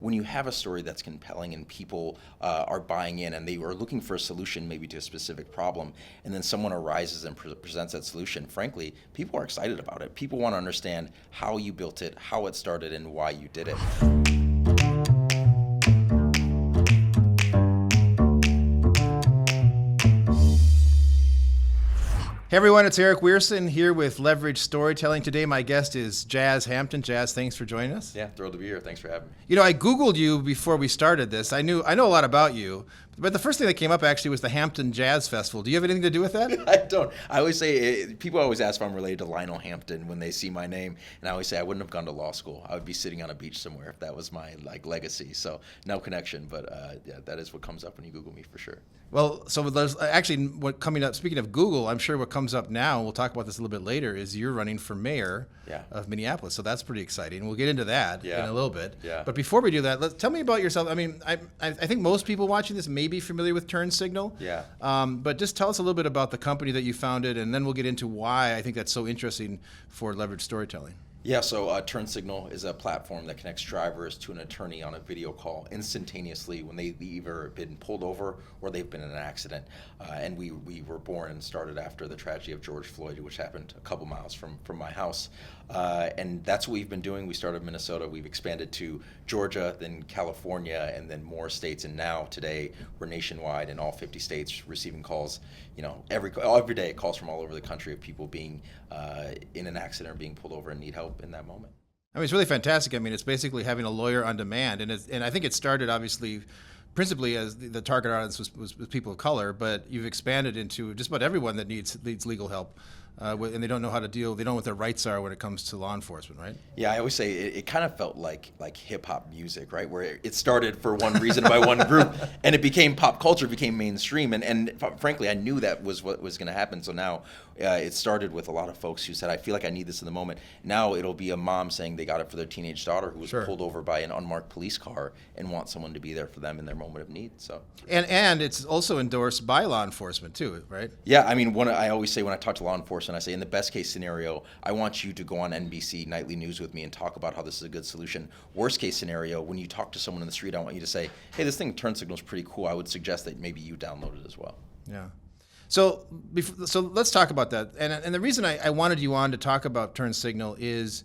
when you have a story that's compelling and people are buying in and they are looking for a solution maybe to a specific problem, and then someone arises and presents that solution, frankly, people are excited about it. People want to understand how you built it, how it started, and why you did it. Hey everyone, it's Arick Weirson here with Leverage Storytelling. Today my guest is Jazz Hampton. Jazz, thanks for joining us. Yeah, thrilled to be here. Thanks for having me. You know, I Googled you before we started this. I know a lot about you, but the first thing that came up actually was the Hampton Jazz Festival. Do you have anything to do with that? I don't. I always say, people always ask if I'm related to Lionel Hampton when they see my name, and I always say I wouldn't have gone to law school. I would be sitting on a beach somewhere if that was my legacy. So no connection, but yeah, that is what comes up when you Google me for sure. Well, so there's actually what coming up, speaking of Google, I'm sure what comes up now, we'll talk about this a little bit later, is you're running for mayor of Minneapolis. So that's pretty exciting. We'll get into that in a little bit. Yeah. But before we do that, tell me about yourself. I mean, I think most people watching this may be familiar with TurnSignl. Yeah. But just tell us a little bit about the company that you founded, and then we'll get into why I think that's so interesting for leverage storytelling. Yeah, so TurnSignl is a platform that connects drivers to an attorney on a video call instantaneously when they've either been pulled over or they've been in an accident. And we were born and started after the tragedy of George Floyd, which happened a couple miles from my house. And that's what we've been doing. We started in Minnesota. We've expanded to Georgia, then California, and then more states. And now today we're nationwide in all 50 states, receiving calls, every day, calls from all over the country of people being in an accident or being pulled over and need help in that moment. I mean, it's really fantastic. I mean, it's basically having a lawyer on demand, and I think it started obviously principally as the target audience was people of color, but you've expanded into just about everyone that needs legal help. And they don't know how to deal. They don't know what their rights are when it comes to law enforcement, right? Yeah, I always say it kind of felt like hip hop music, right? Where it started for one reason by one group, and it became pop culture, became mainstream, and frankly, I knew that was what was going to happen. So now it started with a lot of folks who said, "I feel like I need this in the moment." Now it'll be a mom saying they got it for their teenage daughter who was pulled over by an unmarked police car and want someone to be there for them in their moment of need. So and it's also endorsed by law enforcement too, right? Yeah, I mean, I always say when I talk to law enforcement, I say in the best case scenario, I want you to go on NBC Nightly News with me and talk about how this is a good solution. Worst case scenario, when you talk to someone in the street, I want you to say, "Hey, this thing TurnSignl is pretty cool. I would suggest that maybe you download it as well." Yeah. So let's talk about that. And the reason I wanted you on to talk about TurnSignl is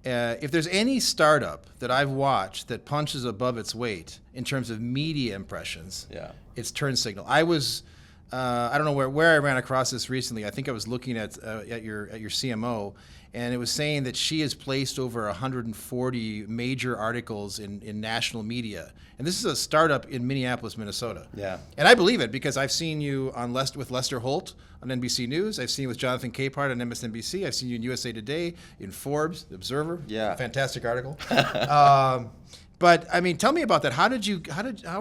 if there's any startup that I've watched that punches above its weight in terms of media impressions, it's TurnSignl. I don't know where I ran across this recently. I think I was looking at your CMO, and it was saying that she has placed over 140 major articles in national media. And this is a startup in Minneapolis, Minnesota. Yeah. And I believe it because I've seen you with Lester Holt on NBC News. I've seen you with Jonathan Capehart on MSNBC. I've seen you in USA Today, in Forbes, The Observer. Yeah. Fantastic article. But I mean, tell me about that. How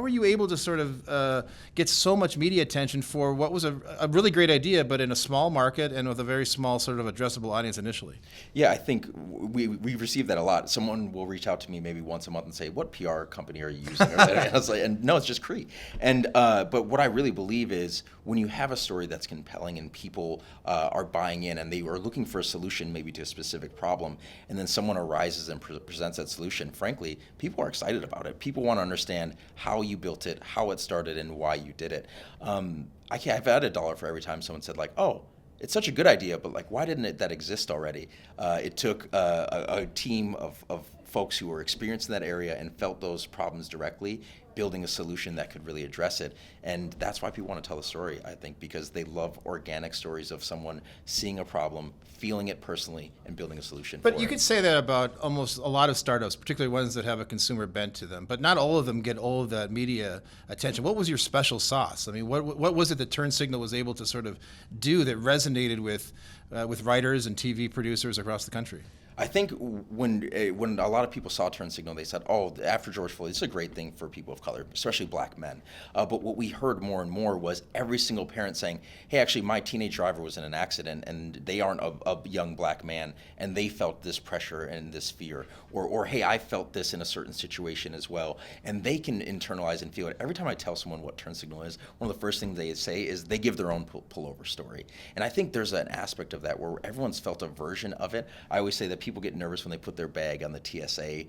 were you able to sort of get so much media attention for what was a really great idea, but in a small market and with a very small sort of addressable audience initially? Yeah, I think we've received that a lot. Someone will reach out to me maybe once a month and say, "What PR company are you using?" And I was like, "And no, it's just Cree." And but what I really believe is when you have a story that's compelling and people are buying in and they are looking for a solution maybe to a specific problem, and then someone arises and presents that solution, frankly, people are excited about it. People want to understand how you built it, how it started, and why you did it. I've had $1 for every time someone said "Oh, it's such a good idea, but why didn't that exist already?" It took a team of folks who were experienced in that area and felt those problems directly, building a solution that could really address it. And that's why people want to tell the story, I think, because they love organic stories of someone seeing a problem, feeling it personally, and building a solution for it. But you could say that about almost a lot of startups, particularly ones that have a consumer bent to them. But not all of them get all of that media attention. What was your special sauce? I mean, what was it that TurnSignl was able to sort of do that resonated with writers and TV producers across the country? I think when a lot of people saw TurnSignl, they said, "Oh, after George Floyd, this is a great thing for people of color, especially black men." But what we heard more and more was every single parent saying, "Hey, actually, my teenage driver was in an accident, and they aren't a young black man, and they felt this pressure and this fear," or "Hey, I felt this in a certain situation as well," and they can internalize and feel it. Every time I tell someone what TurnSignl is, one of the first things they say is they give their own pullover story, and I think there's an aspect of that where everyone's felt a version of it. I always say that people get nervous when they put their bag on the TSA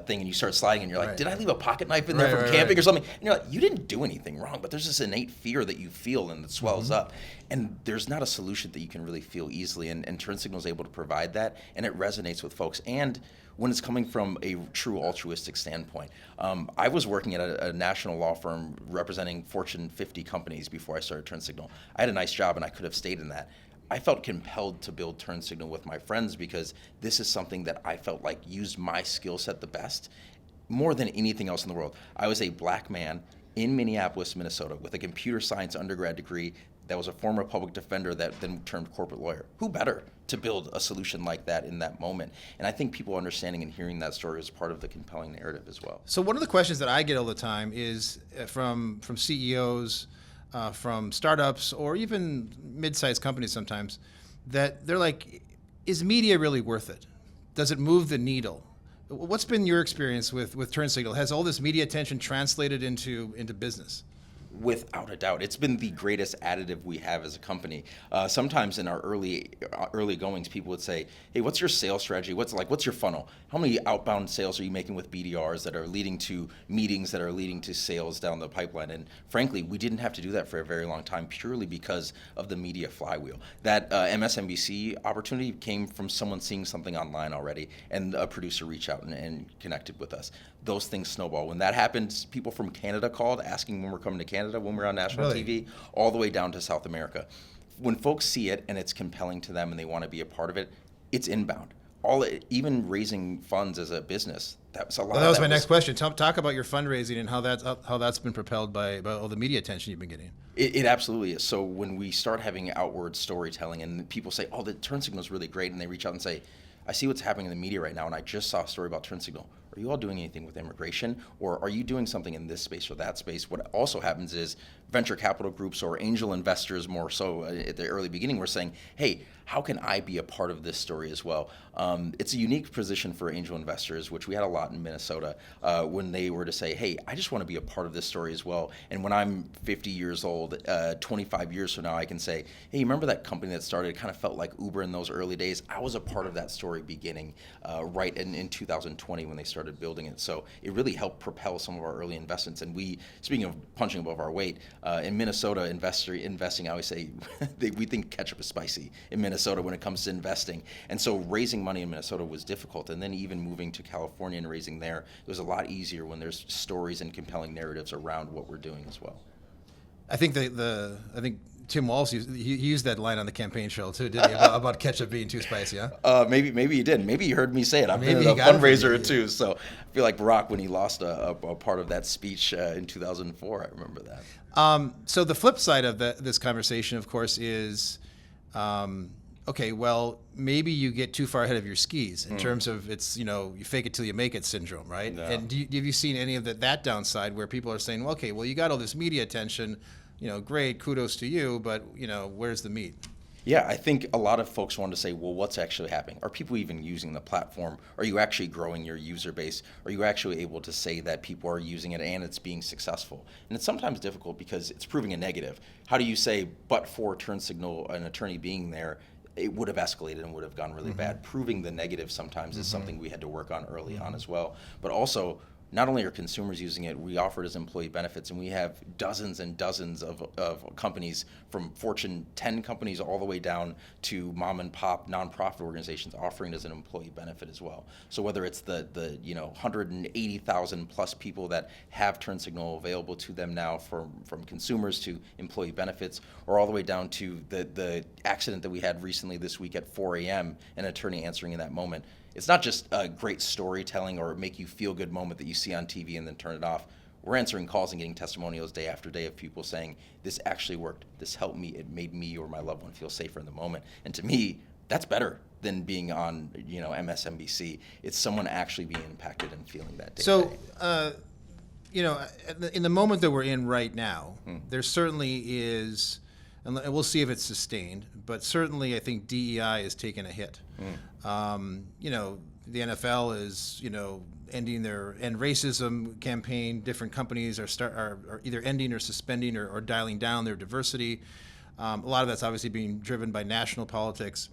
thing and you start sliding and you're like, did I leave a pocket knife in there from camping or something? And you're like, you didn't do anything wrong, but there's this innate fear that you feel and that swells up. And there's not a solution that you can really feel easily. And TurnSignl is able to provide that, and it resonates with folks. And when it's coming from a true altruistic standpoint. I was working at a national law firm representing Fortune 50 companies before I started TurnSignl. I had a nice job and I could have stayed in that. I felt compelled to build TurnSignl with my friends because this is something that I felt like used my skill set the best, more than anything else in the world. I was a black man in Minneapolis, Minnesota, with a computer science undergrad degree that was a former public defender that then turned corporate lawyer. Who better to build a solution like that in that moment? And I think people understanding and hearing that story is part of the compelling narrative as well. So one of the questions that I get all the time is from CEOs, from startups, or even mid-sized companies sometimes, that they're like, is media really worth it? Does it move the needle? What's been your experience with TurnSignl? Has all this media attention translated into business? Without a doubt, it's been the greatest additive we have as a company. Sometimes in our early goings, people would say, "Hey, what's your sales strategy? What's your funnel? How many outbound sales are you making with BDRs that are leading to meetings that are leading to sales down the pipeline?" And frankly, we didn't have to do that for a very long time, purely because of the media flywheel. That MSNBC opportunity came from someone seeing something online already, and a producer reached out and connected with us. Those things snowball. When that happened, people from Canada called asking when we're coming to Canada, when we're on national TV, all the way down to South America. When folks see it and it's compelling to them and they want to be a part of it, it's inbound. Even raising funds as a business, that was a lot. Well, that was my next question. Talk about your fundraising and how that's been propelled by all the media attention you've been getting. It absolutely is. So when we start having outward storytelling and people say, "Oh, the TurnSignl is really great," and they reach out and say, "I see what's happening in the media right now, and I just saw a story about TurnSignl. Are you all doing anything with immigration, or are you doing something in this space or that space?" What also happens is venture capital groups or angel investors, more so at the early beginning, were saying, "Hey, how can I be a part of this story as well?" It's a unique position for angel investors, which we had a lot in Minnesota, when they were to say, "Hey, I just want to be a part of this story as well." And when I'm 50 years old, 25 years from now, I can say, "Hey, remember that company that started? It kind of felt like Uber in those early days. I was a part of that story beginning right in 2020 when they started building it." So it really helped propel some of our early investments. And we, speaking of punching above our weight, in Minnesota investing, I always say we think ketchup is spicy in Minnesota when it comes to investing. And so raising money in Minnesota was difficult. And then even moving to California and raising there, it was a lot easier when there's stories and compelling narratives around what we're doing as well. I think I think Tim Walz he used that line on the campaign trail too, didn't he? About ketchup being too spicy, huh? Maybe he did. Maybe you heard me say it. I've been at a fundraiser or two, so I feel like Barack when he lost a part of that speech in 2004. I remember that. So the flip side of this conversation, of course, is okay. Well, maybe you get too far ahead of your skis in terms of it's you fake it till you make it syndrome, right? No. And have you seen any of that downside where people are saying, well, okay, well you got all this media attention. Great, kudos to you, but where's the meat? Yeah, I think a lot of folks want to say, well, what's actually happening? Are people even using the platform? Are you actually growing your user base? Are you actually able to say that people are using it and it's being successful? And it's sometimes difficult because it's proving a negative. How do you say, but for TurnSignl, an attorney being there, it would have escalated and would have gone really bad? Proving the negative sometimes is something we had to work on early on as well. But also, not only are consumers using it, we offer it as employee benefits, and we have dozens and dozens of companies, from Fortune 10 companies all the way down to mom and pop nonprofit organizations offering it as an employee benefit as well. So whether it's the 180,000 plus people that have TurnSignl available to them now from consumers to employee benefits, or all the way down to the accident that we had recently this week at 4 a.m., an attorney answering in that moment. It's not just a great storytelling or make you feel good moment that you see on TV and then turn it off. We're answering calls and getting testimonials day after day of people saying, this actually worked. This helped me. It made me or my loved one feel safer in the moment. And to me, that's better than being on MSNBC. It's someone actually being impacted and feeling that day. So, in the moment that we're in right now, there certainly is, and we'll see if it's sustained, but certainly I think DEI is taking a hit. The NFL is, ending their end racism campaign. Different companies are either ending or suspending or dialing down their diversity. A lot of that's obviously being driven by national politics.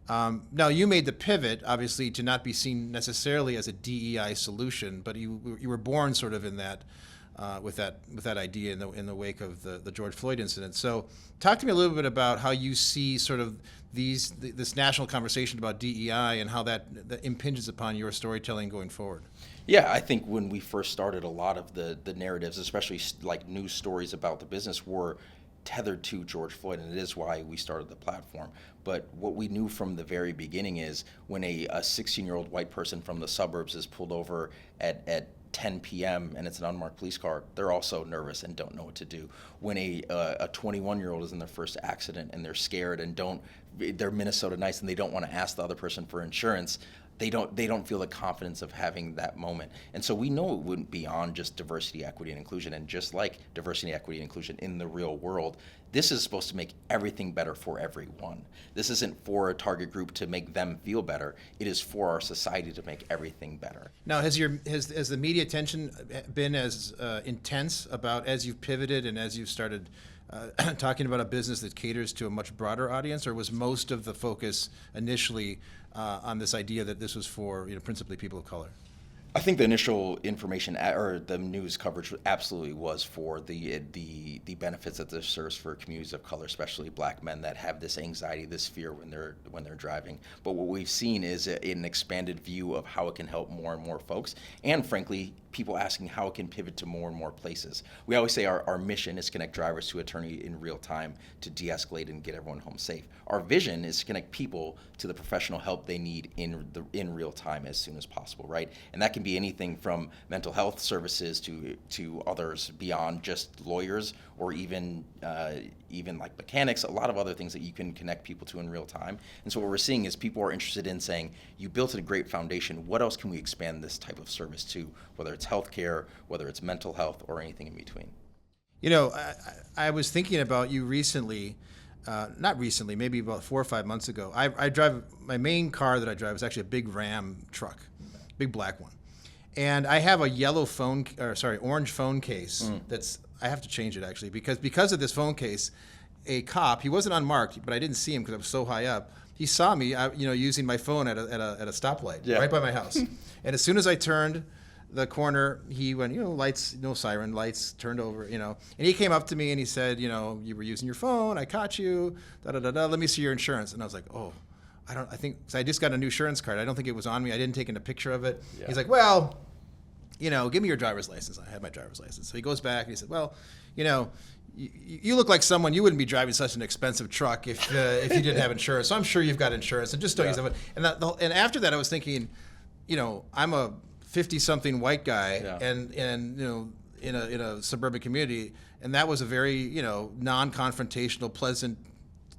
Now, you made the pivot, obviously, to not be seen necessarily as a DEI solution, but you were born sort of in that, with that idea in the wake of the George Floyd incident. So, talk to me a little bit about how you see sort of this national conversation about DEI and how that impinges upon your storytelling going forward. Yeah, I think when we first started, a lot of the narratives, especially like news stories about the business, were tethered to George Floyd, and it is why we started the platform. But what we knew from the very beginning is when a 16-year-old white person from the suburbs is pulled over at 10 p.m. and it's an unmarked police car, they're also nervous and don't know what to do. When a 21-year-old is in their first accident and they're scared and they're Minnesota nice and they don't want to ask the other person for insurance, they don't feel the confidence of having that moment. And so we know it wouldn't be on just diversity, equity, and inclusion. And just like diversity, equity, and inclusion in the real world, this is supposed to make everything better for everyone. This isn't for a target group to make them feel better. It is for our society to make everything better. Now, has the media attention been as intense about as you've pivoted and as you've started talking about a business that caters to a much broader audience, or was most of the focus initially on this idea that this was for principally people of color? I think the initial information or the news coverage absolutely was for the benefits that this serves for communities of color, especially Black men that have this anxiety, this fear when they're driving. But what we've seen is an expanded view of how it can help more and more folks, and frankly, people asking how it can pivot to more and more places. We always say our mission is to connect drivers to attorney in real time to de-escalate and get everyone home safe. Our vision is to connect people to the professional help they need in real time as soon as possible, right? And that can be anything from mental health services to others beyond just lawyers, or even like mechanics, a lot of other things that you can connect people to in real time. And so what we're seeing is people are interested in saying, you built a great foundation, what else can we expand this type of service to, whether it's healthcare, whether it's mental health, or anything in between. I was thinking about you recently, not recently, maybe about 4 or 5 months ago. I drive, my main car that I drive is actually a big Ram truck, big black one. And I have a orange phone case I have to change it actually, because of this phone case, a cop, he wasn't unmarked, but I didn't see him because I was so high up. He saw me, using my phone at a stoplight right by my house. And as soon as I turned the corner, he went, lights, no siren, lights turned over, and he came up to me and he said, you were using your phone, I caught you, let me see your insurance. And I was like, oh, I think, so I just got a new insurance card. I don't think it was on me. I didn't take a picture of it. Yeah. He's like, well, give me your driver's license. I had my driver's license. So he goes back and he said, well, you look like someone, you wouldn't be driving such an expensive truck if you didn't have insurance. So I'm sure you've got insurance, and just don't use it. And after that, I was thinking, I'm a 50-something white guy, and in a suburban community, and that was a very non-confrontational, pleasant,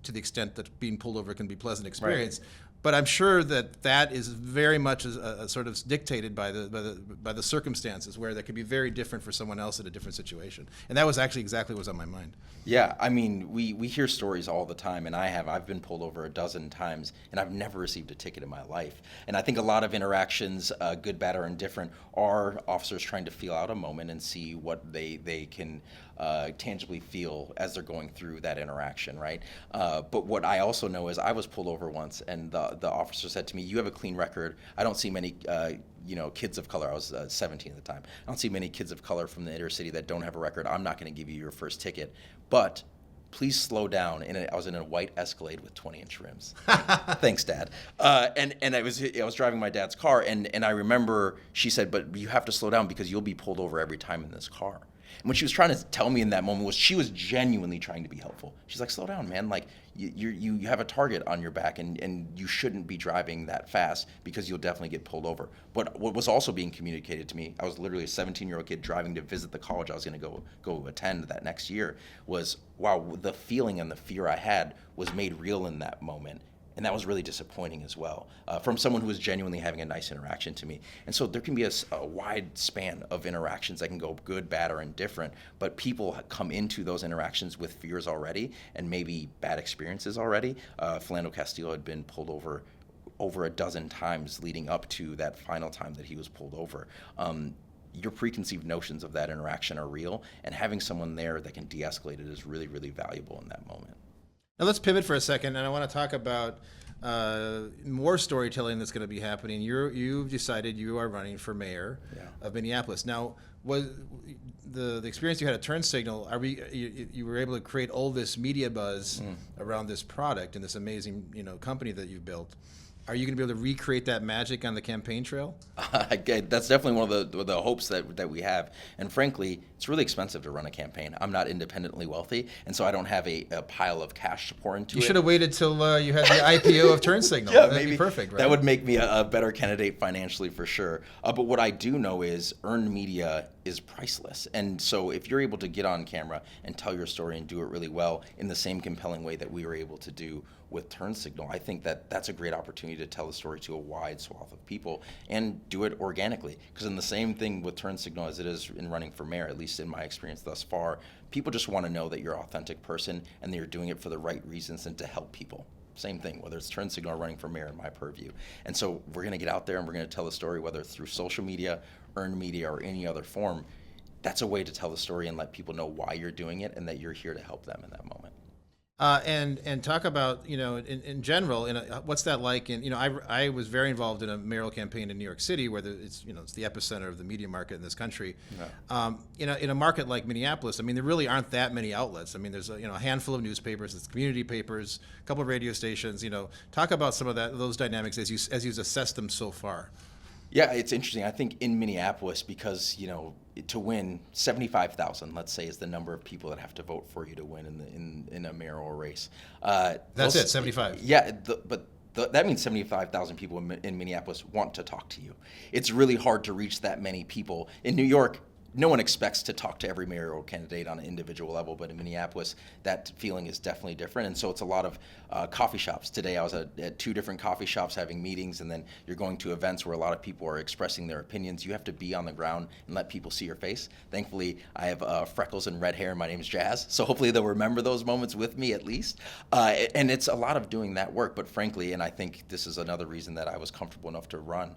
to the extent that being pulled over can be pleasant experience. Right. But I'm sure that is very much a sort of dictated by the circumstances, where that could be very different for someone else in a different situation. And that was actually exactly what was on my mind. Yeah, I mean, we hear stories all the time, and I've been pulled over a dozen times, and I've never received a ticket in my life. And I think a lot of interactions, good, bad, or indifferent, are officers trying to feel out a moment and see what they can tangibly feel as they're going through that interaction, right? But what I also know is I was pulled over once, and the officer said to me, you have a clean record. I don't see many kids of color. I was 17 at the time. I don't see many kids of color from the inner city that don't have a record. I'm not going to give you your first ticket, but please slow down. And I was in a white Escalade with 20-inch rims. Thanks, Dad. And I was driving my dad's car, and I remember she said, but you have to slow down because you'll be pulled over every time in this car. And what she was trying to tell me in that moment was she was genuinely trying to be helpful. She's like, slow down, man. Like, you have a target on your back, and you shouldn't be driving that fast because you'll definitely get pulled over. But what was also being communicated to me, I was literally a 17-year-old kid driving to visit the college I was going to go attend that next year, was, wow, the feeling and the fear I had was made real in that moment. And that was really disappointing as well, from someone who was genuinely having a nice interaction to me. And so there can be a wide span of interactions that can go good, bad, or indifferent, but people come into those interactions with fears already and maybe bad experiences already. Philando Castile had been pulled over a dozen times leading up to that final time that he was pulled over. Your preconceived notions of that interaction are real, and having someone there that can de-escalate it is really, really valuable in that moment. Now let's pivot for a second, and I want to talk about more storytelling that's going to be happening. You've decided you are running for mayor of Minneapolis. Now, was the experience you had at TurnSignl? You were able to create all this media buzz around this product and this amazing company that you've built. Are you going to be able to recreate that magic on the campaign trail? That's definitely one of the hopes that we have. And frankly, it's really expensive to run a campaign. I'm not independently wealthy, and so I don't have a pile of cash to pour into it. You should have waited till you had the IPO of TurnSignl. Yeah, That'd be perfect, right? That would make me a better candidate financially for sure. But what I do know is earned media is priceless. And so if you're able to get on camera and tell your story and do it really well in the same compelling way that we were able to do with TurnSignl, I think that's a great opportunity to tell the story to a wide swath of people and do it organically. Because in the same thing with TurnSignl as it is in running for mayor, at least in my experience thus far, people just want to know that you're an authentic person and that you're doing it for the right reasons and to help people. Same thing, whether it's TurnSignl or running for mayor in my purview. And so we're going to get out there and we're going to tell the story, whether it's through social media, earned media, or any other form. That's a way to tell the story and let people know why you're doing it and that you're here to help them in that moment. And talk about, in general, what's that like? And, I was very involved in a mayoral campaign in New York City where it's the epicenter of the media market in this country. Yeah. In a market like Minneapolis, I mean, there really aren't that many outlets. I mean, there's a handful of newspapers, it's community papers, a couple of radio stations. Talk about some of those dynamics as you've assessed them so far. Yeah, it's interesting. I think in Minneapolis, because to win 75,000, let's say, is the number of people that have to vote for you to win in a mayoral race. That's it, 75. Yeah, but that means 75,000 people in Minneapolis want to talk to you. It's really hard to reach that many people. In New York, no one expects to talk to every mayoral candidate on an individual level, but in Minneapolis, that feeling is definitely different. And so it's a lot of coffee shops. Today I was at 2 different coffee shops having meetings, and then you're going to events where a lot of people are expressing their opinions. You have to be on the ground and let people see your face. Thankfully, I have freckles and red hair, and my name's Jazz, so hopefully they'll remember those moments with me at least. And it's a lot of doing that work, but frankly, and I think this is another reason that I was comfortable enough to run,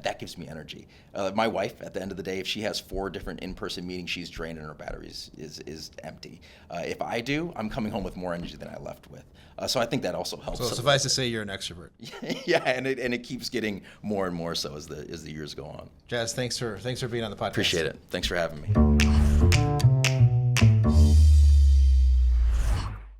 that gives me energy. My wife, at the end of the day, if she has 4 different in-person meetings, she's drained and her batteries is empty. If I do, I'm coming home with more energy than I left with. So I think that also helps. So suffice to say, you're an extrovert. Yeah, and it keeps getting more and more so as the years go on. Jazz, thanks for being on the podcast. Appreciate it. Thanks for having me.